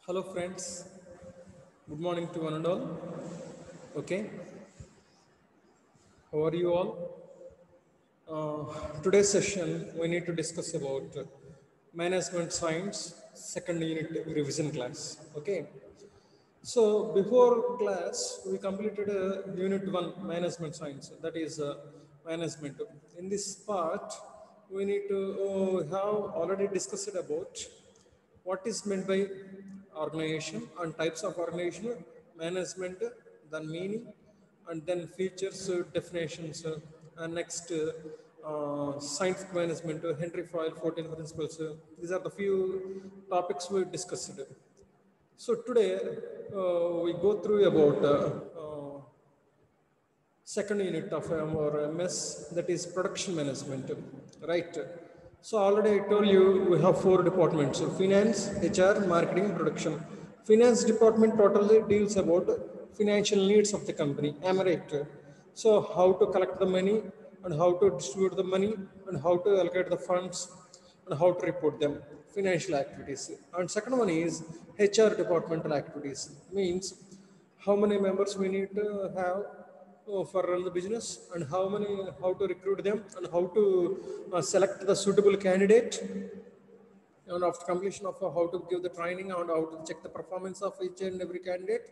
Hello friends, good morning to one and all. Okay, how are you all? Today's session we need to discuss about management science second unit revision class. Okay, so before class we completed unit 1 management science, that is management. In this part we need to have already discussed about what is meant by organization and types of organization, management, then meaning, and then features, definitions, and next scientific management, Henry Fayol 14 principles. These are the few topics we discussed. So today we go through about second unit of our MS, that is production management, right? So already I told you we have four departments: finance, HR, marketing, production. Finance department totally deals about financial needs of the company. Am I right? So how to collect the money and how to distribute the money and how to allocate the funds and how to report them, financial activities. And second one is HR departmental activities, means how many members we need to have for run the business, and how to recruit them, and how to select the suitable candidate, and after completion of how to give the training and how to check the performance of each and every candidate.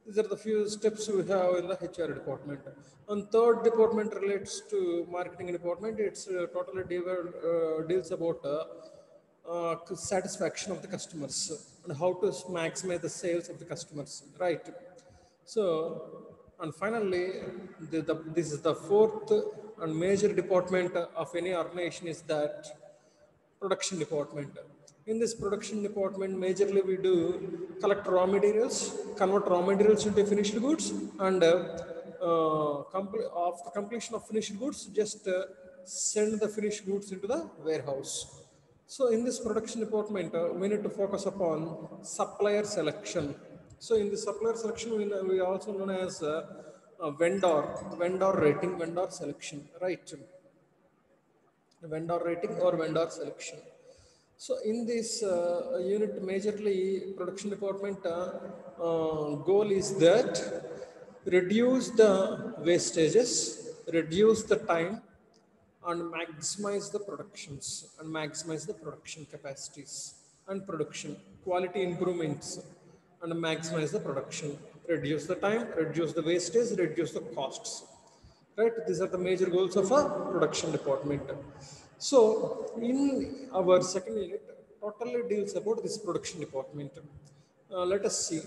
These are the few steps we have in the HR department. And third department relates to marketing department. It's deals about satisfaction of the customers and how to maximize the sales of the customers, right? So, and finally, this is the fourth and major department of any organization, is that production department. In this production department, majorly we do collect raw materials, convert raw materials into finished goods, and after completion of finished goods, just send the finished goods into the warehouse. So in this production department, we need to focus upon supplier selection. So in the supplier selection, we also known as vendor rating, vendor selection, right? Vendor rating or vendor selection. So in this unit, majorly production department goal is that reduce the wastages, reduce the time, and maximize the productions and maximize the production capacities and production quality improvements, and maximize the production, reduce the time, reduce the wastage, reduce the costs, right? These are the major goals of a production department. So in our second unit totally deals about this production department. Let us see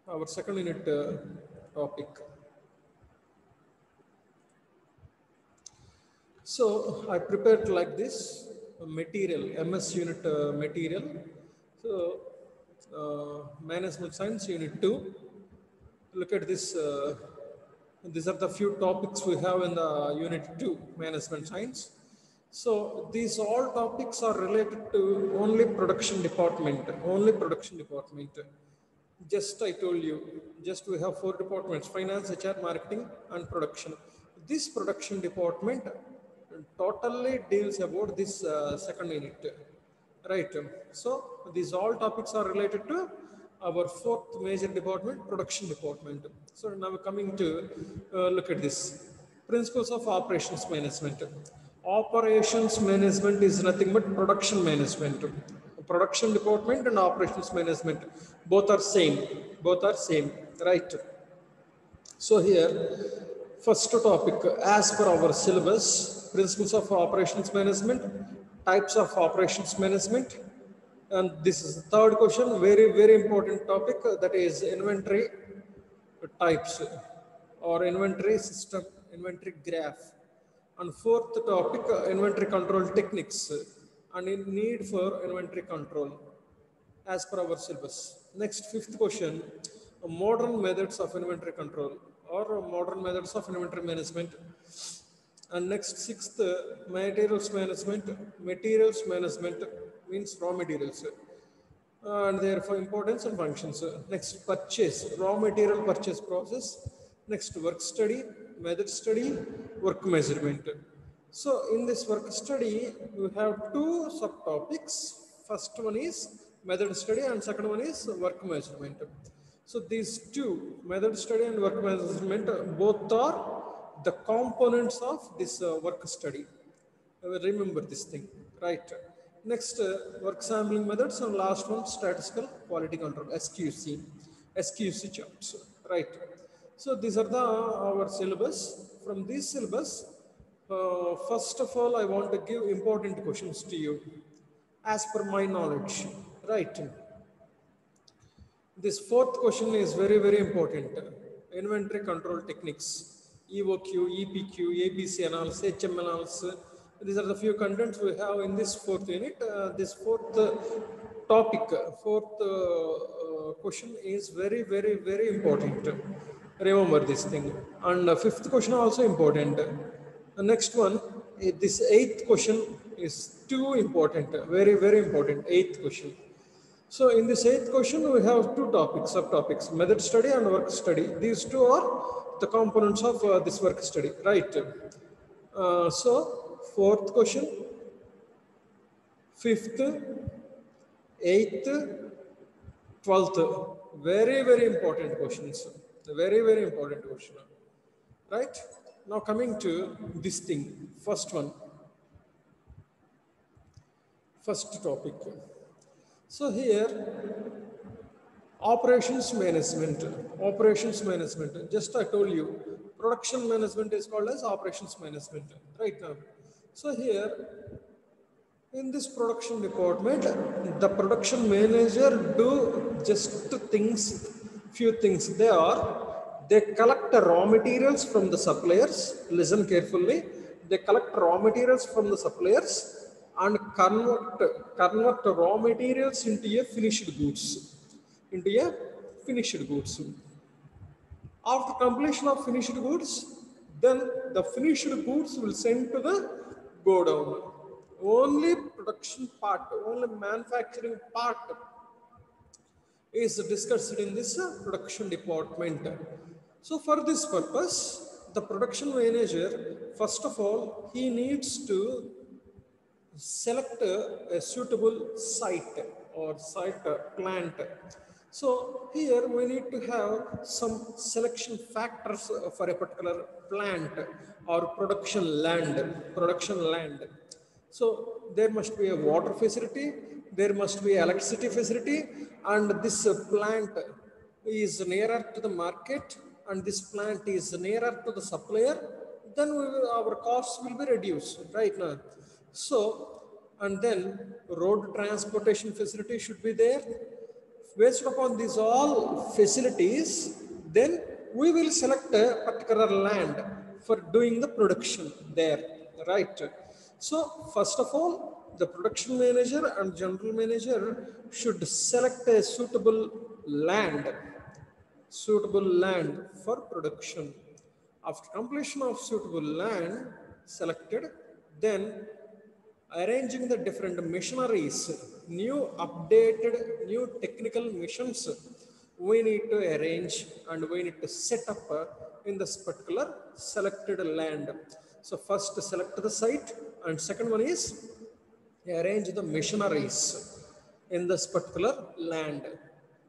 our second unit topic. So I prepared like this material, MS unit material. So management science unit 2. Look at this. These are the few topics we have in the unit 2 management science. So these all topics are related to only production department, only production department. Just I told you, just we have four departments: finance, HR, marketing, and production. This production department totally deals about this second unit, right? So these all topics are related to our fourth major department, production department. So now coming to look at this principles of operations management. Operations management is nothing but production management. Production department and operations management both are same, both are same, right? So here, first topic, as per our syllabus, principles of operations management, types of operations management, and this is the third question, very, very important topic, that is inventory types or inventory system, inventory graph. And fourth topic, inventory control techniques and in need for inventory control as per our syllabus. Next, fifth question, modern methods of inventory control or modern methods of inventory management. And next, sixth, materials management means raw materials and therefore importance and functions. Next, purchase, raw material purchase process. Next, work study, method study, work measurement. So in this work study, we have two subtopics. First one is method study, and second one is work measurement. So these two, method study and work measurement, both are the components of this work study. Remember this thing, right? Next, work sampling methods, and last one, statistical quality control, SQC charts, right? So these are the our syllabus. From this syllabus, first of all, I want to give important questions to you as per my knowledge, right? This fourth question is very, very important. Inventory control techniques, EOQ, EPQ, ABC analysis, HM analysis. These are the few contents we have in this fourth unit. This fourth topic, fourth question is very, very, very important. Remember this thing. And fifth question also important. The next one, this eighth question is too important, very, very important, eighth question. So in this eighth question, we have two topics, subtopics, method study and work study. These two are the components of this work study, right? So fourth question, fifth, eighth, 12th, very, very important questions, very, very important question, right? Now coming to this thing, first one, first topic. So here, operations management, just I told you, production management is called as operations management, right now. So here, in this production department, the production manager do just few things. They collect the raw materials from the suppliers, listen carefully, they collect raw materials from the suppliers and convert raw materials into a finished goods. After completion of finished goods, then the finished goods will send to the godown. Only production part, only manufacturing part is discussed in this production department. So for this purpose, the production manager, first of all, he needs to select a suitable site or site plant. So here we need to have some selection factors for a particular plant or production land. So there must be a water facility, there must be electricity facility, and this plant is nearer to the market and this plant is nearer to the supplier, then our costs will be reduced, right now. So, and then road transportation facility should be there. Based upon these all facilities, then we will select a particular land for doing the production there, right? So first of all, the production manager and general manager should select a suitable land for production. After completion of suitable land selected, then arranging the different machineries, new technical machines we need to arrange and we need to set up in this particular selected land. So first select the site, and second one is arrange the machineries in this particular land.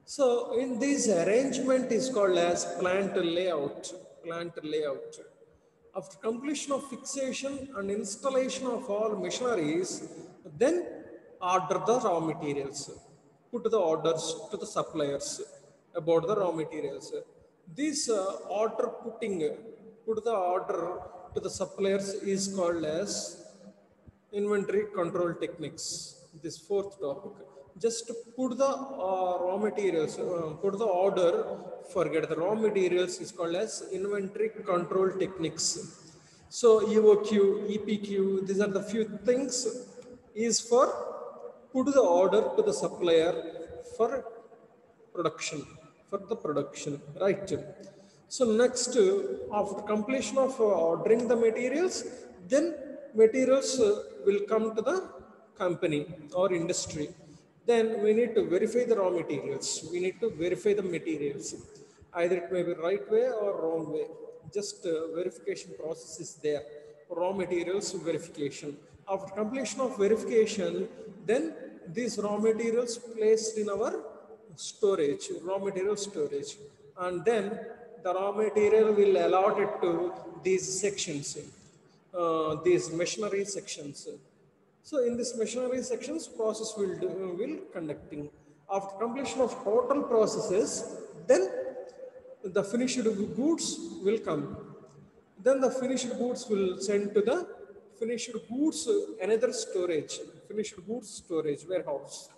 So in this arrangement is called as plant layout. After completion of fixation and installation of all machineries, then order the raw materials. Put the orders to the suppliers about the raw materials. This put the order to the suppliers is called as inventory control techniques. This fourth topic. Just put the raw materials, put the order, forget the raw materials is called as inventory control techniques. So EOQ, EPQ, these are the few things is for put the order to the supplier for production, right? So next, after completion of ordering the materials, then materials will come to the company or industry. Then we need to verify the raw materials. We need to verify the materials. Either it may be right way or wrong way. Just verification process is there. Raw materials verification. After completion of verification, then these raw materials placed in our storage, raw material storage, and then the raw material will allot it to these sections, these machinery sections. So in this machinery sections, process will conducting. After completion of total processes, then the finished goods will come. Then the finished goods will send to the finished goods another storage, finished goods storage warehouse.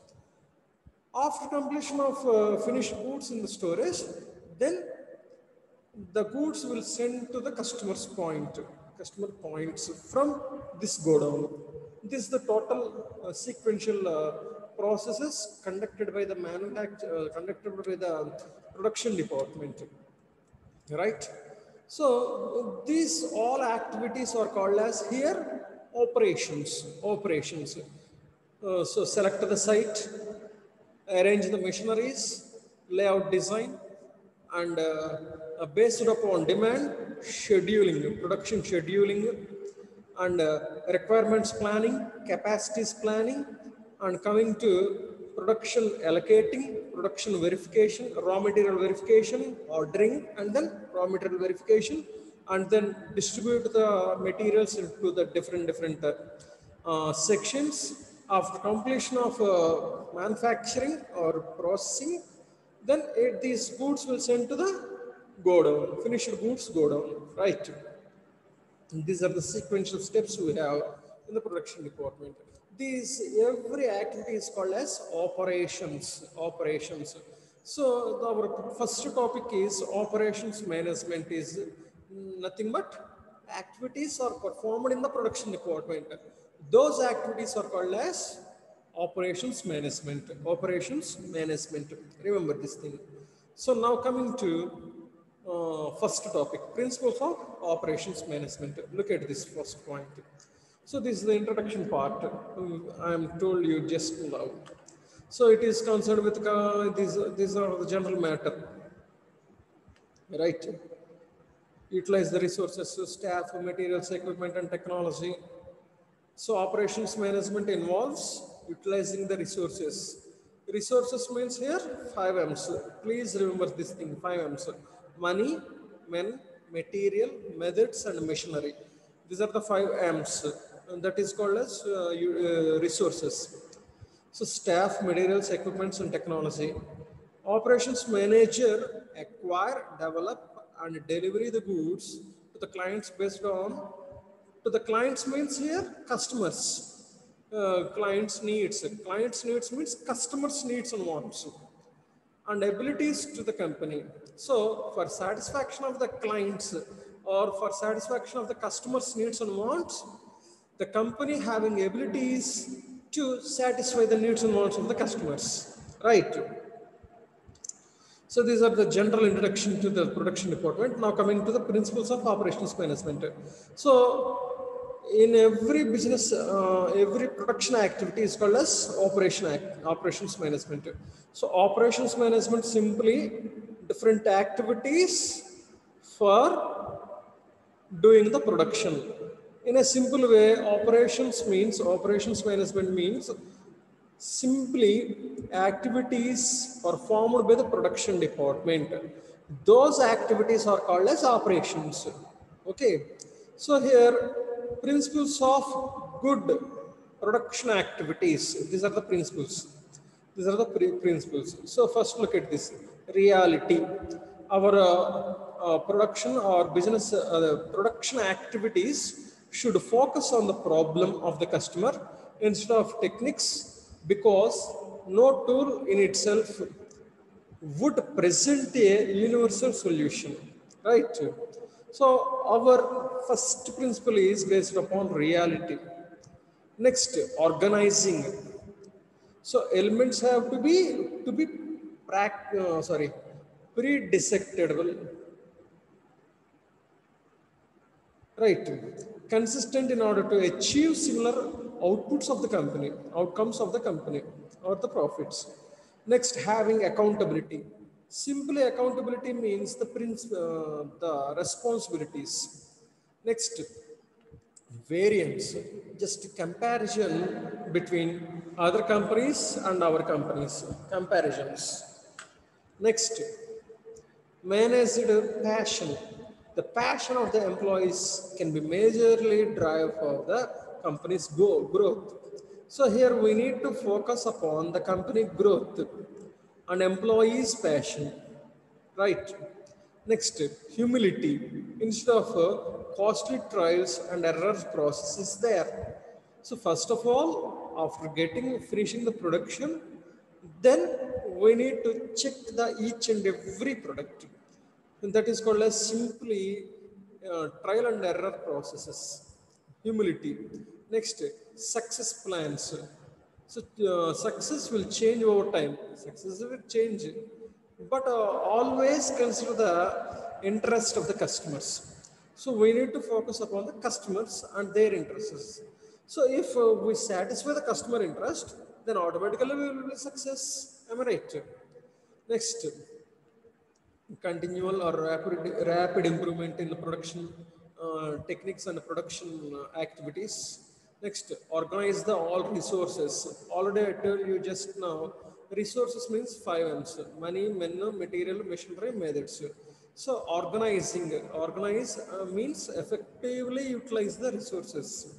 After completion of finished goods in the storage, then the goods will send to the customer points from this godown. This is the total sequential processes conducted by the conducted by the production department, right? So these all activities are called as here operations. So select the site, arrange the machineries, layout design, and based upon demand, scheduling, production scheduling, and requirements planning, capacities planning, and coming to production allocating, production verification, raw material verification, ordering, and then raw material verification, and then distribute the materials into the different sections. After completion of manufacturing or processing, then these goods will send to the godown, finished goods godown, right? And these are the sequential steps we have in the production department. These every activity is called as operations. So our first topic is operations management is nothing but activities are performed in the production department. Those activities are called as operations management. Operations management. Remember this thing. So now coming to first topic, principles of operations management. Look at this first point. So this is the introduction part. I am told you just now. So it is concerned with these are the general matter, right? Utilize the resources, staff, materials, equipment, and technology. So operations management involves utilizing the resources. Resources means here 5 M's. Please remember this thing, 5 M's. Money, men, material, methods, and machinery. These are the 5 M's. And that is called as resources. So staff, materials, equipments, and technology. Operations manager acquire, develop, and deliver the goods to the clients based on, to the clients means here customers. Clients needs means customers needs and wants, and abilities to the company. So for satisfaction of the clients or for satisfaction of the customers needs and wants, the company having abilities to satisfy the needs and wants of the customers, right? So these are the general introduction to the production department. Now coming to the principles of operations management. So in every business, every production activity is called as operations management. So operations management simply different activities for doing the production. In a simple way, operations management means simply activities performed by the production department. Those activities are called as operations. Okay. So here, principles of good production activities. These are the principles. These are the principles. So first look at this. Reality. Our production or business production activities should focus on the problem of the customer instead of techniques, because no tool in itself would present a universal solution, right? So our first principle is based upon reality. Next, organizing. So elements have to be pre-dissectable, right? Consistent in order to achieve similar outputs of the company, outcomes of the company, or the profits. Next, having accountability. Simply accountability means the responsibilities. Next, variance, just comparison between other companies and our companies, comparisons. Next, managed passion. The passion of the employees can be majorly drive for the company's growth. So here we need to focus upon the company growth and employees' passion, right? Next, humility. Instead of costly trials and errors process is there. So first of all, after finishing the production, then we need to check the each and every product. And that is called as simply trial and error processes. Humility. Next, success plans. So success will change over time. Success will change, but always consider the interest of the customers. So we need to focus upon the customers and their interests. So if we satisfy the customer interest, then automatically we will be success. Am I right? Next, continual or rapid improvement in the production techniques and production activities. Next, organize the all resources. Already I told you just now, resources means 5 M's: money, men, material, machinery, methods. So organize means effectively utilize the resources.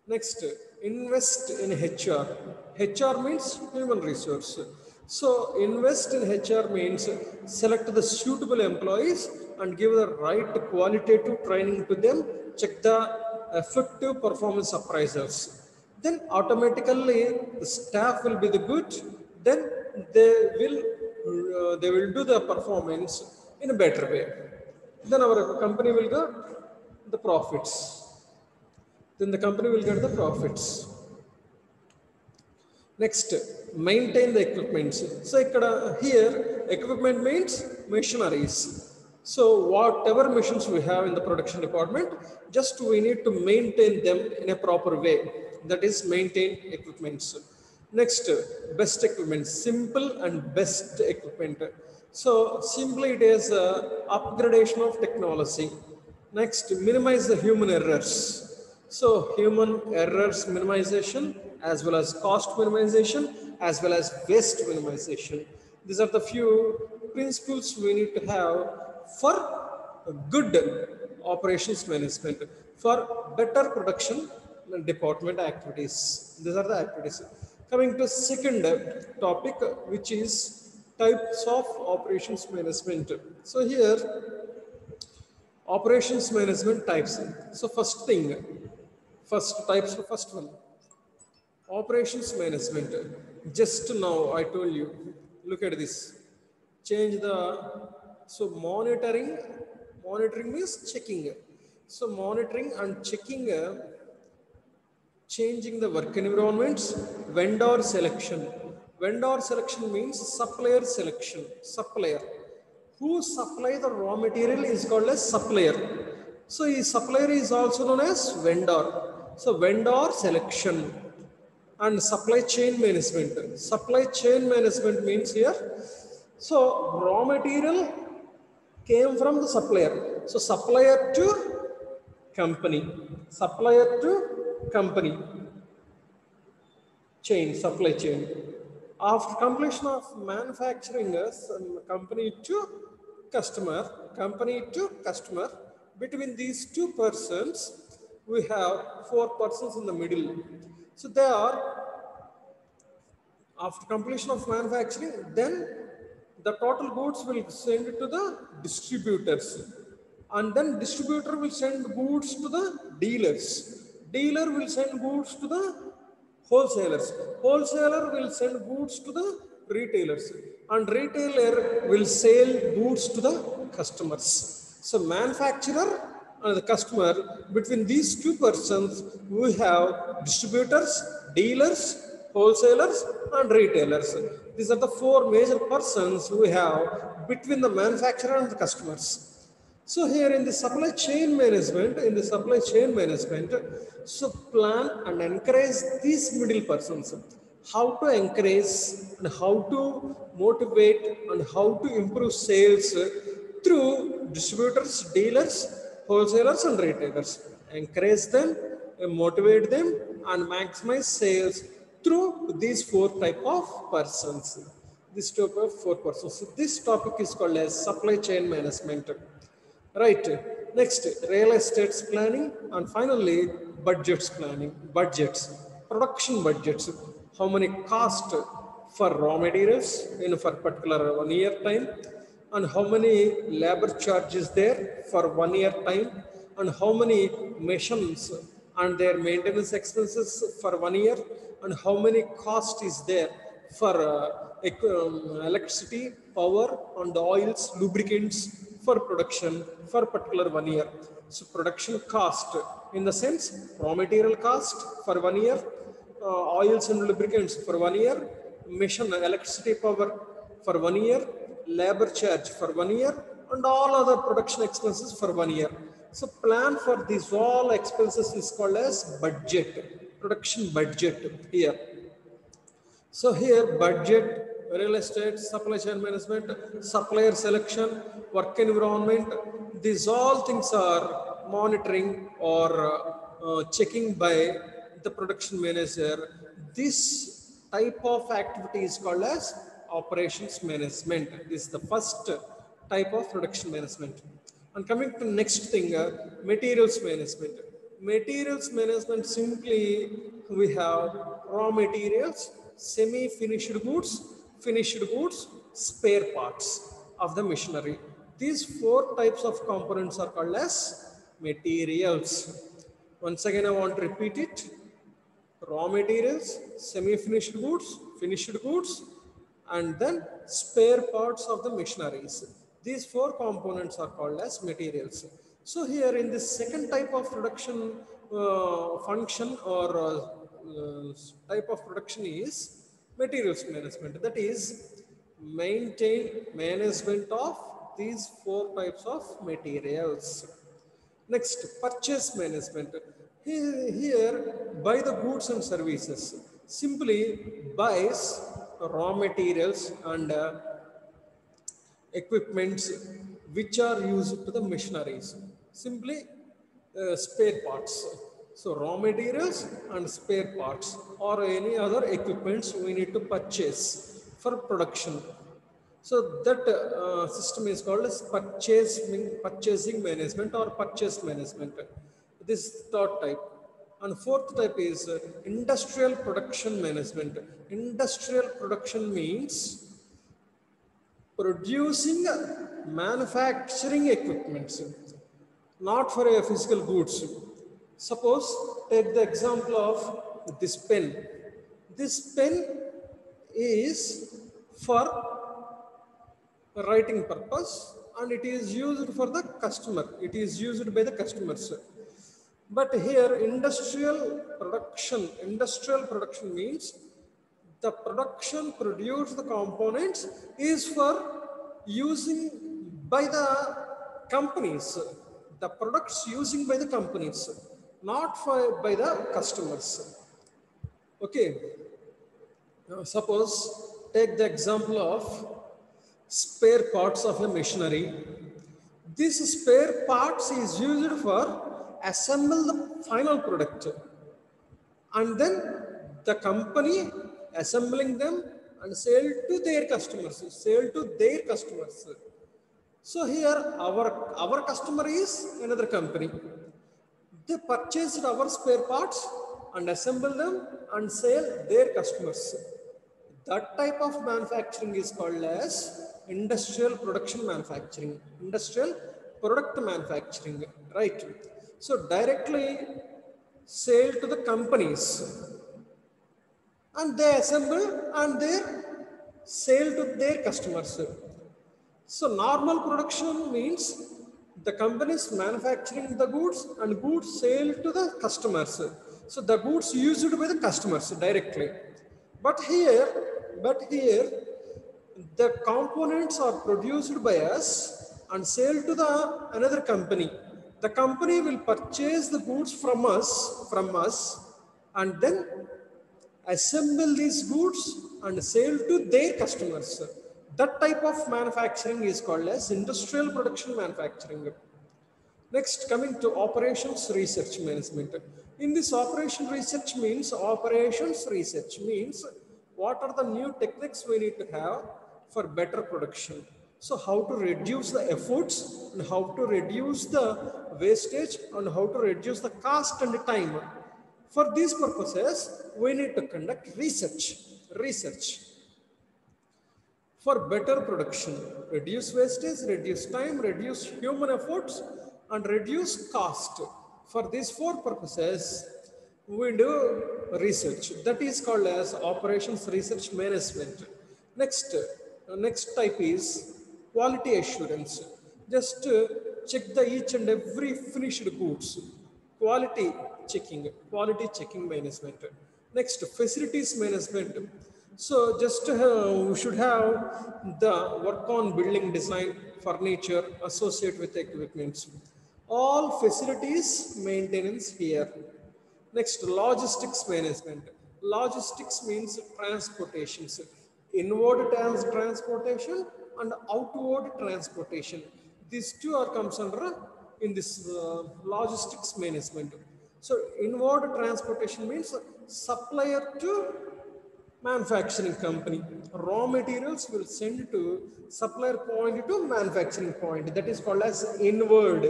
Next, invest in HR. HR means human resource. So invest in HR means select the suitable employees and give the right qualitative training to them, check the effective performance appraisals. Then automatically the staff will be the good, then they will do the performance in a better way. Then our company will get the profits. Then the company will get the profits. Next, maintain the equipment. So here equipment means machineries. So whatever machines we have in the production department, just we need to maintain them in a proper way. That is maintain equipments. Next, best equipment, simple and best equipment. So simply it is upgradation of technology. Next, minimize the human errors. So human errors minimization, as well as cost minimization, as well as waste minimization. These are the few principles we need to have for good operations management, for better production department activities. These are the activities. Coming to second topic, which is types of operations management. So here, operations management types. So first one, operations management. Just now I told you, look at this. Change the, so monitoring means checking. So monitoring and checking, changing the work environments, vendor selection. Vendor selection means supplier selection. Supplier. Who supply the raw material is called as supplier. So a supplier is also known as vendor. So vendor selection and supply chain management. Supply chain management means here, so raw material came from the supplier. So supplier to company, chain, supply chain. After completion of manufacturing, company to customer, between these two persons, we have 4 persons in the middle. So they are, after completion of manufacturing, then the total goods will send to the distributors, and then distributor will send goods to the dealers. Dealer will send goods to the wholesalers. Wholesaler will send goods to the retailers, and retailer will sell goods to the customers. So manufacturer and the customer, between these two persons, we have distributors, dealers, wholesalers, and retailers. These are the 4 major persons we have between the manufacturer and the customers. So here in the supply chain management, so plan and encourage these middle persons. How to encourage and how to motivate and how to improve sales through distributors, dealers, wholesalers, and retailers. Encourage them, motivate them, and maximize sales through these four type of persons. This type of four persons. So this topic is called as supply chain management. Right. Next, real estate planning, and finally budgets planning. Budgets, production budgets. How many cost for raw materials in for particular 1 year time, and how many labor charges there for 1 year time, and how many machines and their maintenance expenses for 1 year, and how many cost is there for electricity, power, and oils, lubricants for production for particular 1 year. So production cost in the sense raw material cost for 1 year, oils and lubricants for 1 year, machine electricity power for 1 year, labor charge for 1 year, and all other production expenses for 1 year. So plan for these all expenses is called as budget, production budget here. So here budget, real estate, supply chain management, supplier selection, work environment, these all things are monitoring or checking by the production manager. This type of activity is called as operations management. This is the first type of production management. And coming to next thing, materials management. Materials management, simply we have raw materials, semi-finished goods, finished goods, spare parts of the machinery. These four types of components are called as materials. Once again, I want to repeat it. Raw materials, semi-finished goods, finished goods, and then spare parts of the machineries. These four components are called as materials. So here in this second type of production function or type of production is materials management. That is maintain management of these four types of materials. Next, purchase management. Here buy the goods and services. Simply buys raw materials and equipments which are used to the machineries. Simply spare parts. So raw materials and spare parts or any other equipments we need to purchase for production. So that system is called as purchasing management or purchase management. This is third type. And fourth type is industrial production management. Industrial production means producing manufacturing equipments, not for a physical goods. Suppose take the example of this pen. This pen is for writing purpose and it is used for the customer. It is used by the customers. But here industrial production means the production produce the components is for using by the companies. The products using by the companies, not by the customers. Okay. Now suppose take the example of spare parts of a machinery. This spare parts is used for assemble the final product, and then the company assembling them and sell to their customers. So here our customer is another company. They purchased our spare parts and assemble them and sell their customers. That type of manufacturing is called as industrial production manufacturing, industrial product manufacturing, right? So directly sell to the companies and they assemble and they sell to their customers. So normal production means the companies manufacturing the goods and goods sell to the customers. So the goods used by the customers directly. But here the components are produced by us and sell to the another company. The company will purchase the goods from us and then assemble these goods and sell to their customers. That type of manufacturing is called as industrial production manufacturing. Next, coming to operations research management. In this operations research means what are the new techniques we need to have for better production. So how to reduce the efforts and how to reduce the wastage and how to reduce the cost and time. For these purposes, we need to conduct research for better production, reduce wastage, reduce time, reduce human efforts, and reduce cost. For these four purposes, we do research. That is called as operations research management. Next type is quality assurance. Just check the each and every finished goods. Quality quality checking management. Next, facilities management. So just we should have the work on building design, furniture, associate with equipments. All facilities maintenance here. Next, logistics management. Logistics means transportations, inward transportation and outward transportation. These two are comes under in this logistics management. So inward transportation means supplier to manufacturing company. Raw materials will send to supplier point to manufacturing point. That is called as inward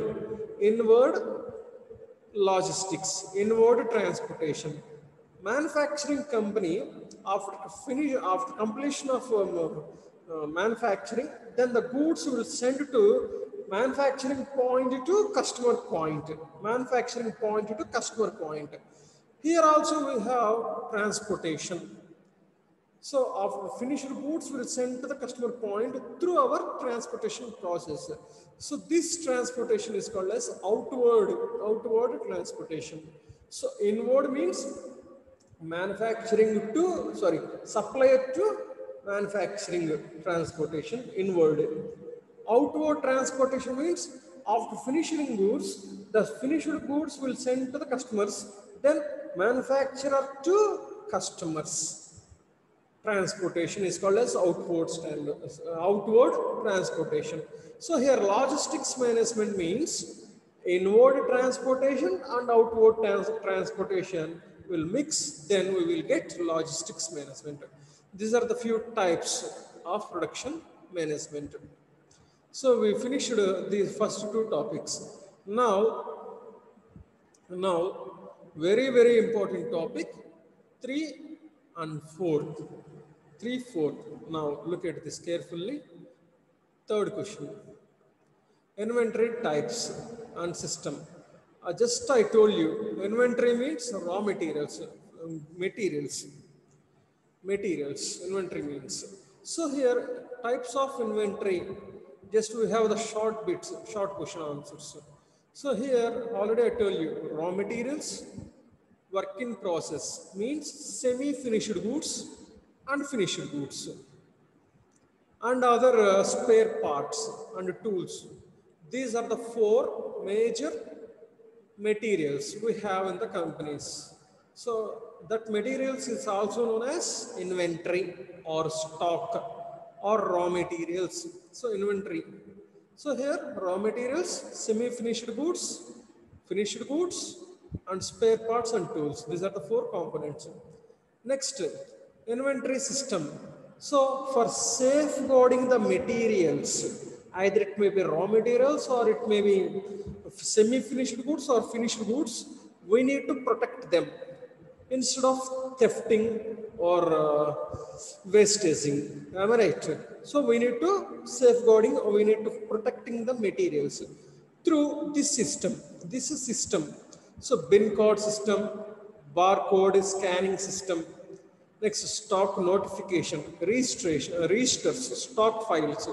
logistics, inward transportation. Manufacturing company, after completion of manufacturing, then the goods will send to manufacturing point to customer point. Manufacturing point to customer point. Here also we have transportation. So after finished goods will send to the customer point through our transportation process. So this transportation is called as outward transportation. So inward means supplier to manufacturing transportation inward. Outward transportation means after finishing goods, the finished goods will send to the customers, then manufacturer to customers. Transportation is called as outward transportation. So here logistics management means inward transportation and outward transportation will mix, then we will get logistics management. These are the few types of production management. So we finished the first two topics. Now very important topic 3 and 4th. 3, 4. Now look at this carefully. Third question. Inventory types and system. Just I told you, inventory means raw materials. Inventory means. So here, types of inventory. Just we have the short question answers. So here, already I told you, raw materials, work in process means semi-finished goods and finished goods and other spare parts and tools. These are the 4 major materials we have in the companies. So that materials is also known as inventory or stock or raw materials. So inventory. So here raw materials, semi-finished goods, finished goods and spare parts and tools. These are the 4 components. Next, inventory system. So for safeguarding the materials, either it may be raw materials or it may be semi-finished goods or finished goods, we need to protect them instead of thefting or wastaging. Am I right? So we need to safeguarding or we need to protecting the materials through this system. This is system. So bin code system, barcode scanning system. Next, stock notification, registers, stock files,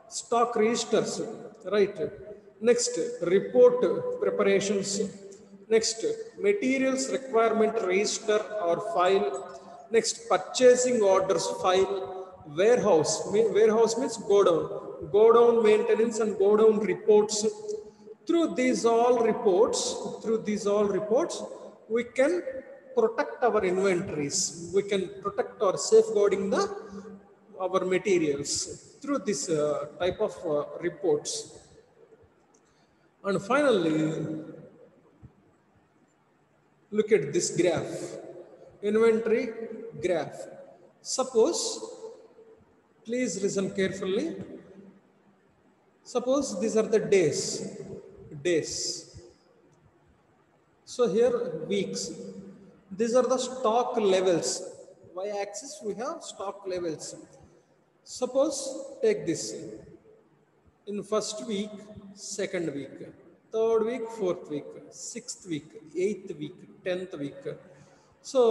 stock registers, right? Next, report preparations. Next, materials requirement register or file. Next, purchasing orders file. Warehouse means go down maintenance and go down reports. Through these all reports, we can protect our inventories. We can protect or safeguarding our materials through this type of reports. And finally, look at this graph, inventory graph. Suppose, please listen carefully. Suppose these are the days. So here weeks. These are the stock levels. Y-axis we have stock levels. Suppose take this. In first week, second week, third week, fourth week, sixth week, eighth week, 10th week. So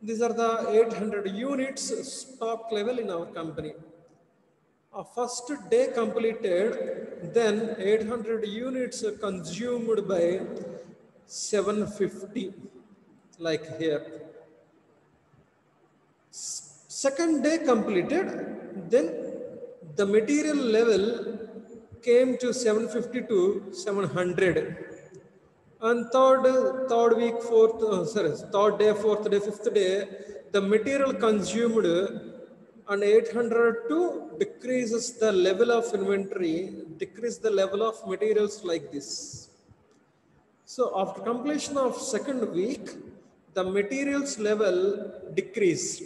these are the 800 units stock level in our company. First day completed, then 800 units consumed by 750, like here. Second day completed, then the material level came to 750 to 700. And third week, third day, fourth day, fifth day, the material consumed and 800 to decreases the level of inventory, decrease the level of materials like this. So after completion of second week, the materials level decreased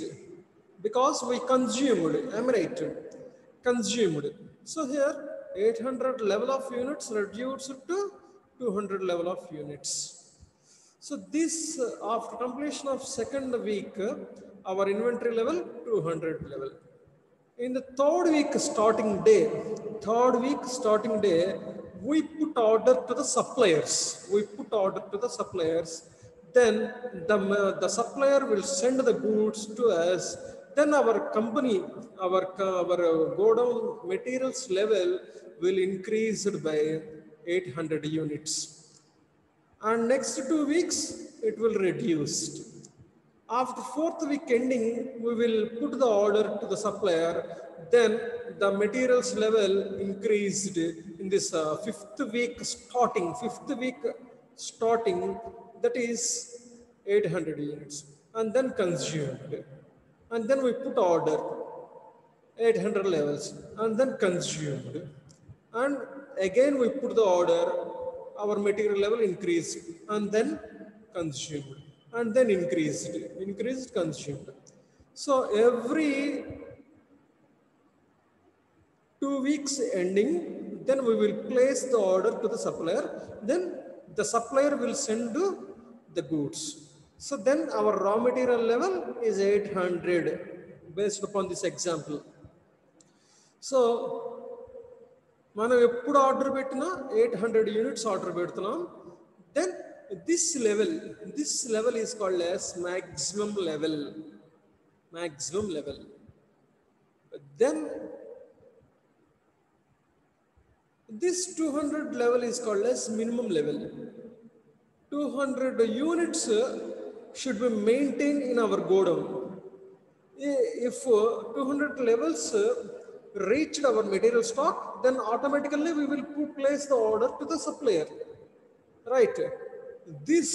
because we consumed, am I right? Consumed. So here 800 level of units reduced to 200 level of units. So this after completion of second week, our inventory level 200 level. In the third week starting day, we put order to the suppliers. Then the supplier will send the goods to us. Then our company, our godown materials level will increase by 800 units. And next 2 weeks, it will reduce. After fourth week ending, we will put the order to the supplier. Then the materials level increased in this fifth week starting, that is 800 units, and then consumed. And then we put order 800 levels, and then consumed. And again we put the order, our material level increased, and then consumed, and then increased, consumed. So every 2 weeks ending, then we will place the order to the supplier. Then the supplier will send the goods. So then our raw material level is 800 based upon this example. So మనం ఎప్పుడు order పెట్టినా 800 units order పెడుతున్నాం. Then this level is called as maximum level. Then this 200 level is called as minimum level. 200 units should be maintained in our godown. If 200 levels reached our material stock, then automatically we will place the order to the supplier, right? This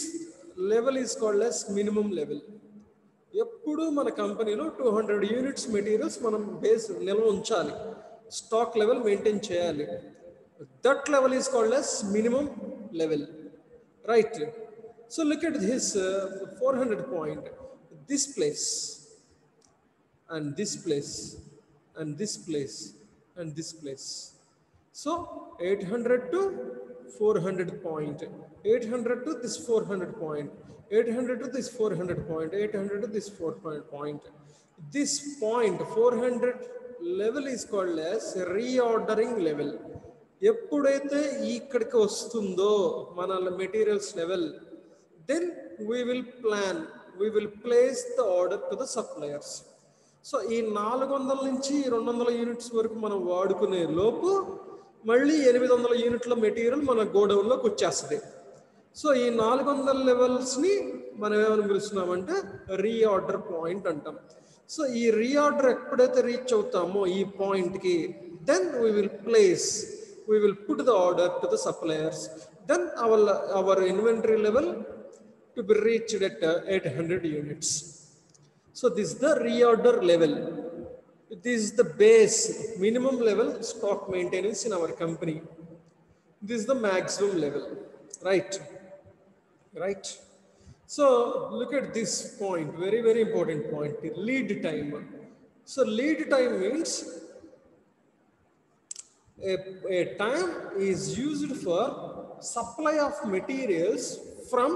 level is called as minimum level. ఎప్పుడు మన కంపెనీలో 200 units materials మనం base నిల్వ ఉంచాలి, stock level maintain చేయాలి. That level is called as minimum level, right? So look at this 400 point, this place and this place and this place and this place. So 800 to 400 point, 800 to this 400 point, 800 to this 400 point, 800 to this 400 point. This point 400 level is called as reordering level. ఎప్పుడైతే ఇక్కడికి వస్తుందో మన materials level, then we will place the order to the suppliers. So ఈ 400 నుంచి 200 units వరకు మనం వాడుకునే లోపు మళ్ళీ 800 యూనిట్ల మెటీరియల్ మన గోడౌన్లోకి వచ్చేస్తుంది. సో ఈ 400 లెవెల్స్ని మనం ఏమని పిలుస్తున్నామంటే రీఆర్డర్ పాయింట్ అంటాం. సో ఈ రీఆర్డర్ ఎప్పుడైతే రీచ్ అవుతామో ఈ పాయింట్కి, then we will put the order to the suppliers. Then our inventory level to be reached at 800 units. So this is the reorder level. This is the base minimum level stock maintenance in our company. This is the maximum level, right? Right. So look at this point, very, very important point, lead time. So lead time means a time is used for supply of materials from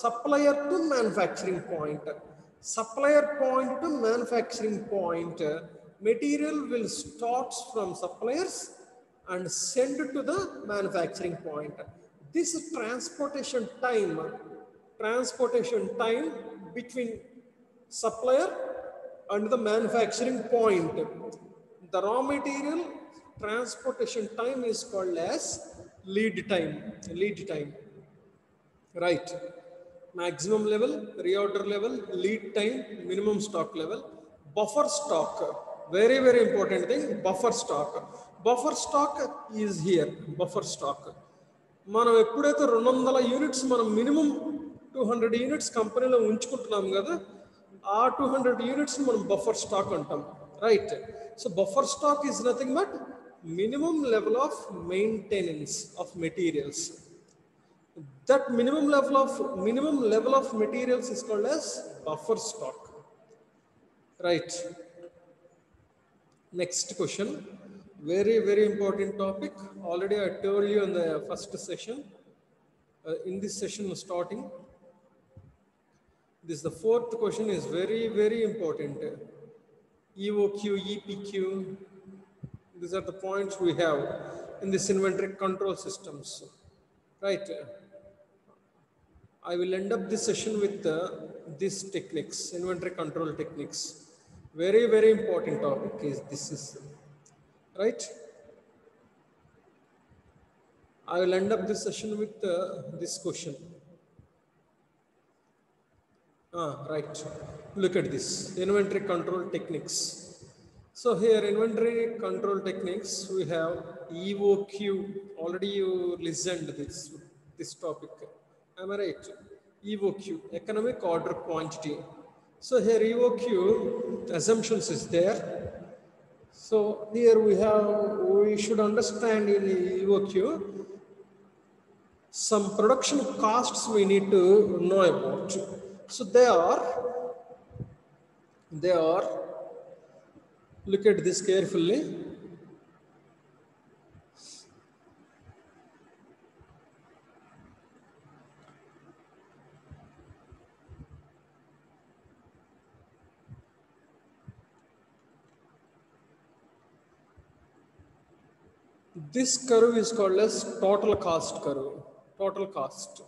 supplier to manufacturing point. Supplier point to manufacturing point, material will start from suppliers and send to the manufacturing point. This transportation time between supplier and the manufacturing point. The raw material transportation time is called as lead time. Lead time, right? Maximum level, reorder level, lead time, minimum stock level, buffer stock. Very, very important thing, buffer stock. Buffer stock is here, buffer stock. మనం ఎప్పుడైతే 200 units మనం minimum 200 units కంపెనీలో ఉంచుకుంటున్నాం కదా, ఆ 200 units మనం buffer stock అంటాం, right? So buffer stock is nothing but minimum level of maintenance of materials. That minimum level of materials is called as buffer stock, right? Next question, very, very important topic. Already I told you in the first session. In this session starting, this the fourth question is very, very important. EOQ, EPQ. These are the points we have in this inventory control systems, right? I will end up this session with these techniques, inventory control techniques. Very, very important topic is this is, right? I will end up this session with this question. Right. Look at this, inventory control techniques. So here, inventory control techniques, we have EOQ. Already you listened this topic. Am I right? EOQ, economic order quantity. So here EOQ assumptions is there. So here we should understand in EOQ some production costs we need to know about. So they are, look at this carefully. This curve is called as total cost curve. Total cost.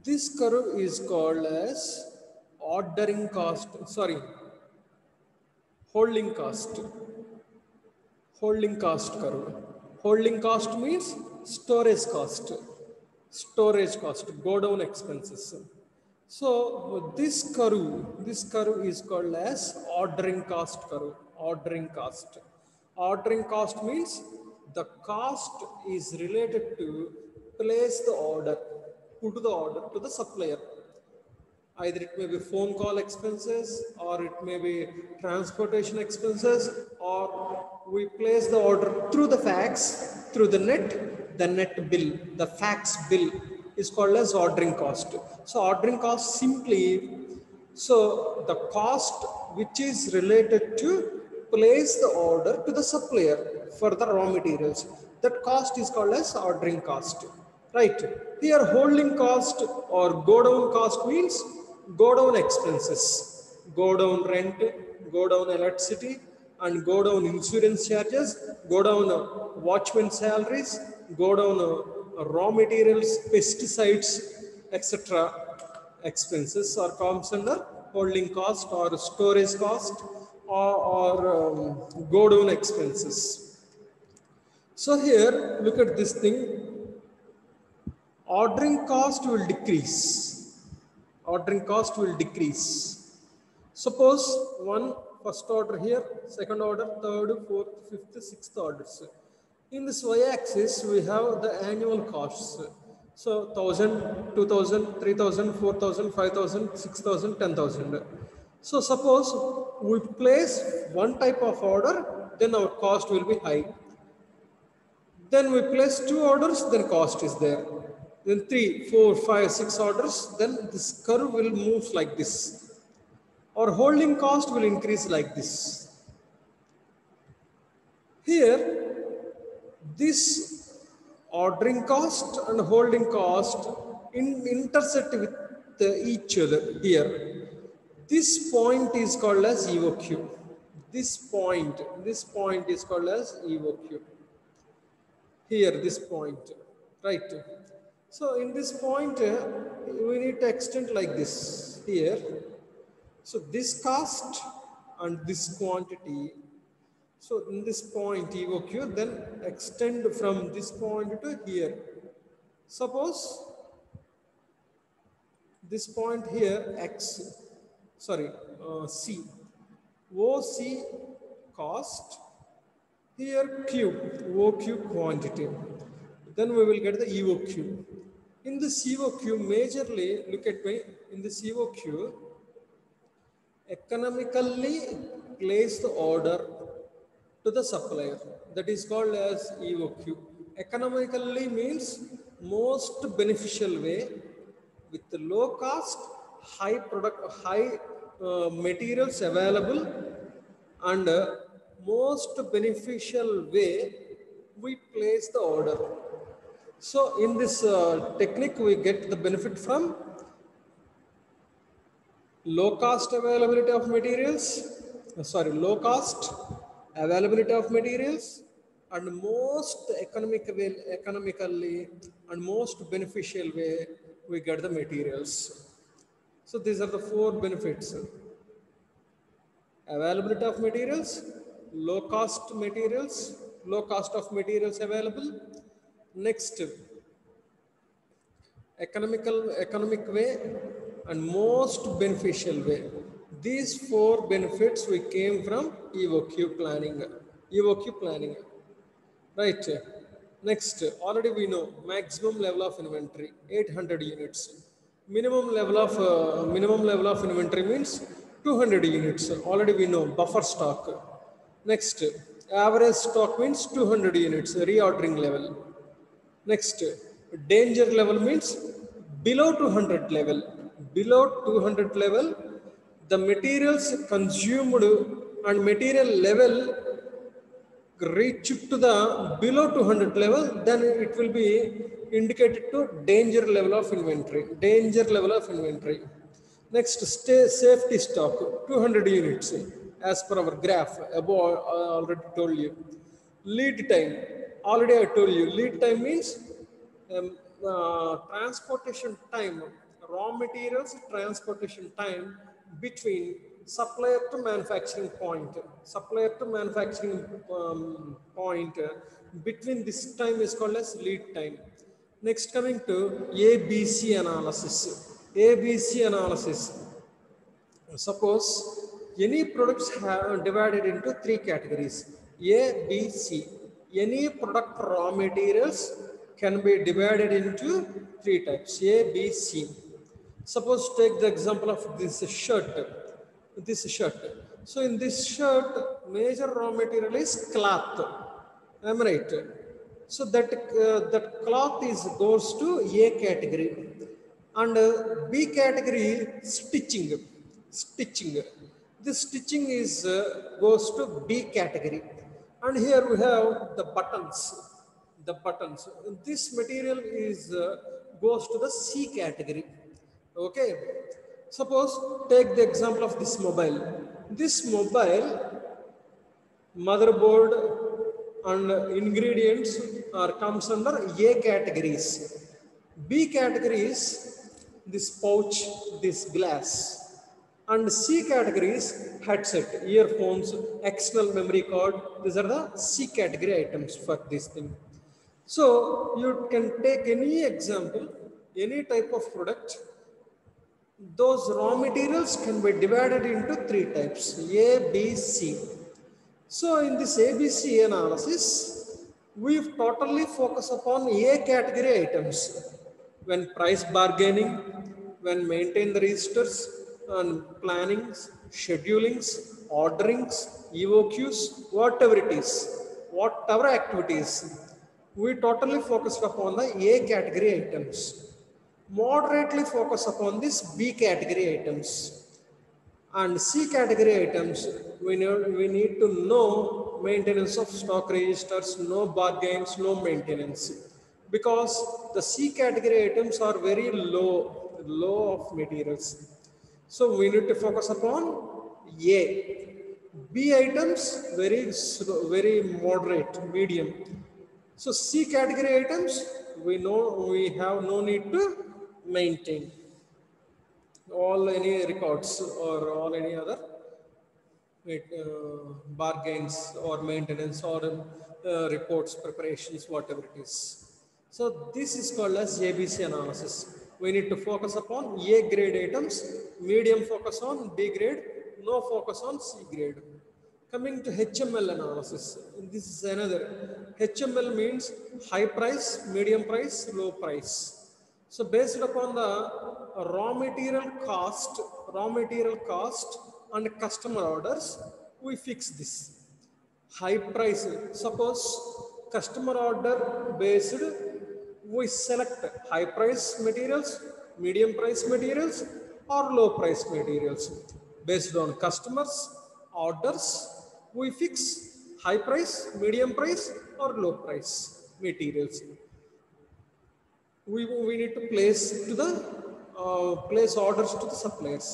This curve is called as ordering cost. Sorry, holding cost. Holding cost curve. Holding cost means storage cost. Storage cost, go down expenses. So this curve is called as ordering cost curve. Ordering cost. Ordering cost means the cost is related to place the order, put the order to the supplier. Either it may be phone call expenses, or it may be transportation expenses, or we place the order through the fax, through the net bill, the fax bill is called as ordering cost. So ordering cost simply, so the cost which is related to place the order to the supplier for the raw materials, that cost is called as ordering cost, right? Here holding cost or go down cost means go down expenses, go down rent, go down electricity, and go down insurance charges, go down watchman salaries, go down raw materials, pesticides, etc. expenses are comes under holding cost or storage cost or go down expenses. So here, look at this thing. Ordering cost will decrease. Ordering cost will decrease. Suppose first order here, second order, third, fourth, fifth, sixth orders. In this y-axis, we have the annual costs. So 1,000, 2,000, 3,000, 4,000, 5,000, 6,000, 10,000. So suppose we place one type of order, then our cost will be high. Then we place 2 orders, then cost is there. Then 3, 4, 5, 6 orders, then this curve will move like this. Or holding cost will increase like this. Here, this ordering cost and holding cost intersect with each other here. This point is called as EOQ. This point is called as EOQ. Here, this point, right? So in this point, we need to extend like this here. So this cost and this quantity. So in this point EOQ, then extend from this point to here. Suppose this point here X, sorry, C, OC cost, here Q, OQ quantity. Then we will get the EOQ. In this EOQ, majorly, look at me, in this EOQ, economically place the order to the supplier. That is called as EOQ. Economically means most beneficial way with the low cost, high materials available, and most beneficial way we place the order. So in this technique, we get the benefit from low cost availability of materials, low cost availability of materials, and most economically and most beneficial way we get the materials. So these are the 4 benefits: availability of materials, low cost of materials available. Next, economic way and most beneficial way. These 4 benefits we came from EOQ planning. Right. Next, already we know maximum level of inventory 800 units. Minimum level of inventory means 200 units. Already we know buffer stock. Next, average stock means 200 units, reordering level. Next, danger level means below 200 level. Below 200 level, the materials consumed and material level reach to the below 200 level, then it will be indicated to danger level of inventory. Next, safety stock 200 units as per our graph above. I already told you. Lead time, already I told you, lead time means transportation time, raw materials transportation time between supplier to manufacturing point. Between this time is called as lead time. Next, coming to ABC analysis. Suppose any products have divided into 3 categories, A, B, C. Any product raw materials can be divided into 3 types, A, B, C. Suppose take the example of this shirt. So in this shirt, major raw material is cloth. Am I right? So that cloth goes to A category, and B category stitching. This stitching goes to B category, and here we have the buttons. This material goes to the C category. Okay. Suppose take the example of this mobile. This mobile motherboard and ingredients comes under A categories. B categories, this pouch, this glass, and C categories, headset, earphones, external memory card. These are the C category items for this thing. So you can take any example, any type of product. Those raw materials can be divided into 3 types, A, B, C. So in this ABC analysis, we've totally focused upon A category items. When price bargaining, when maintain the registers and plannings, schedulings, orderings, EOQs, whatever it is, whatever activities, we totally focused upon the A category items. Moderately focus upon this B category items. And C category items, we need to know maintenance of stock registers, no bargains, no maintenance. Because the C category items are very low of materials. So we need to focus upon A. B items, very slow, very moderate, medium. So C category items, we know we have no need to maintain all any records or all any other bargains or maintenance or reports, preparations, whatever it is. So this is called as ABC analysis. We need to focus upon A grade items, medium focus on B grade, no focus on C grade. Coming to HML analysis, this is another. HML means high price, medium price, low price. So based upon the raw material cost and customer orders, we fix this. High price, suppose customer order based, we select high price materials, medium price materials or low price materials. Based on customers orders, we fix high price, medium price or low price materials. We need to place orders to the suppliers.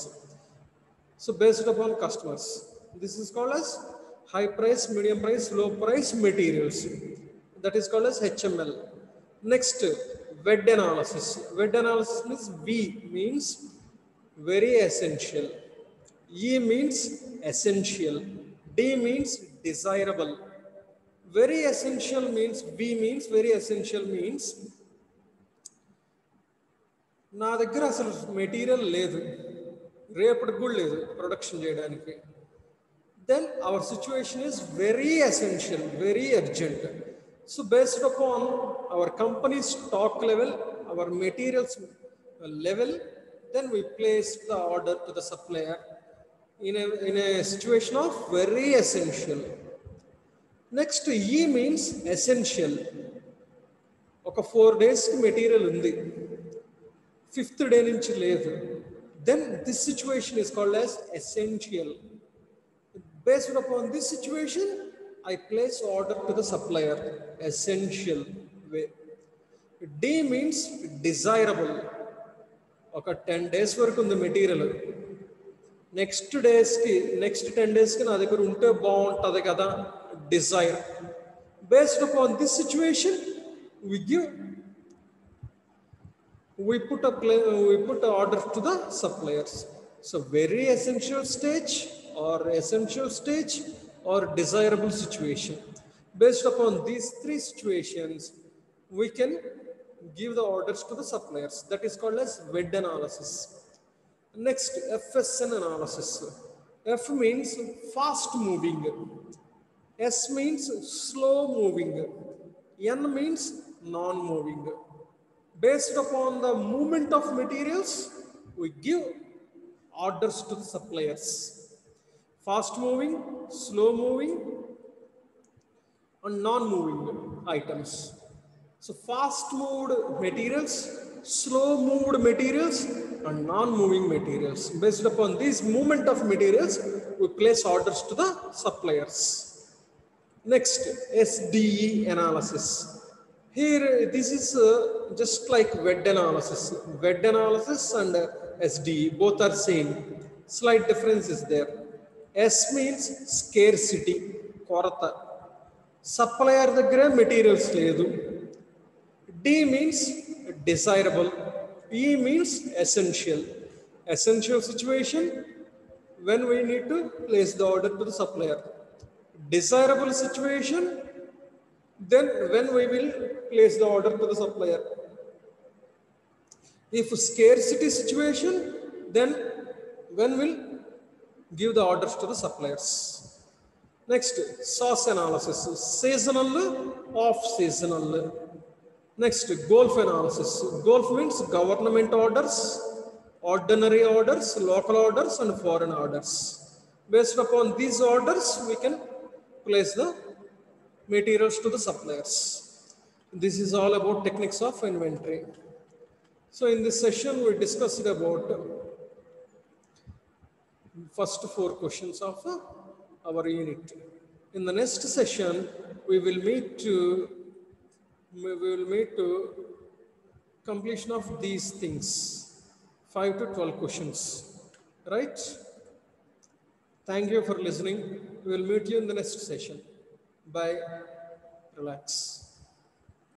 So based upon customers, this is called as high price, medium price, low price materials. That is called as HML. Next, WED analysis. WED analysis means V means very essential. E means essential. D means desirable. Very essential means, V means very essential means, నా దగ్గర అసలు material లేదు, రేపటికి కూడా లేదు production చేయడానికి. Then our situation is very essential, very urgent. So based upon our company's stock level, our materials level, then we place the order to the supplier in a situation of very essential. Next, E means essential. ఒక 4 days material ఉంది, 5th day నుంచి లేదు, then this situation is called as essential. Based upon this situation, I place order to the supplier, essential way. D means desirable. ఒక 10 days వరకు ఉంది material, next 10 daysకి నా దగ్గర ఉంటే బాగుంటుంది కదా, desire. Based upon this situation, we put orders to the suppliers. So very essential stage or desirable situation. Based upon these 3 situations, we can give the orders to the suppliers. That is called as WED analysis. Next, FSN analysis. F means fast moving, S means slow moving, N means non-moving. Based upon the movement of materials, we give orders to the suppliers. Fast moving, slow moving and non-moving items. So fast moved materials, slow moved materials and non-moving materials. Based upon this movement of materials, we place orders to the suppliers. Next, SDE analysis. Here, this is just like WED analysis. WED analysis and SDE, both are same. Slight difference is there. S means scarcity, korata. Supplier daggara materials ledu. D means desirable. E means essential. Essential situation, when we need to place the order to the supplier. Desirable situation, then when we will place the order to the supplier. If scarcity situation, then when we'll give the orders to the suppliers. Next, source analysis. Seasonal, off-seasonal. Next, Gulf analysis. Gulf means government orders, ordinary orders, local orders and foreign orders. Based upon these orders, we can place the materials to the suppliers. This is all about techniques of inventory. So in this session, we discussed about first 4 questions of our unit. In the next session, we will meet to completion of these things, 5 to 12 questions, right? Thank you for listening. We will meet you in the next session. Bye. Relax.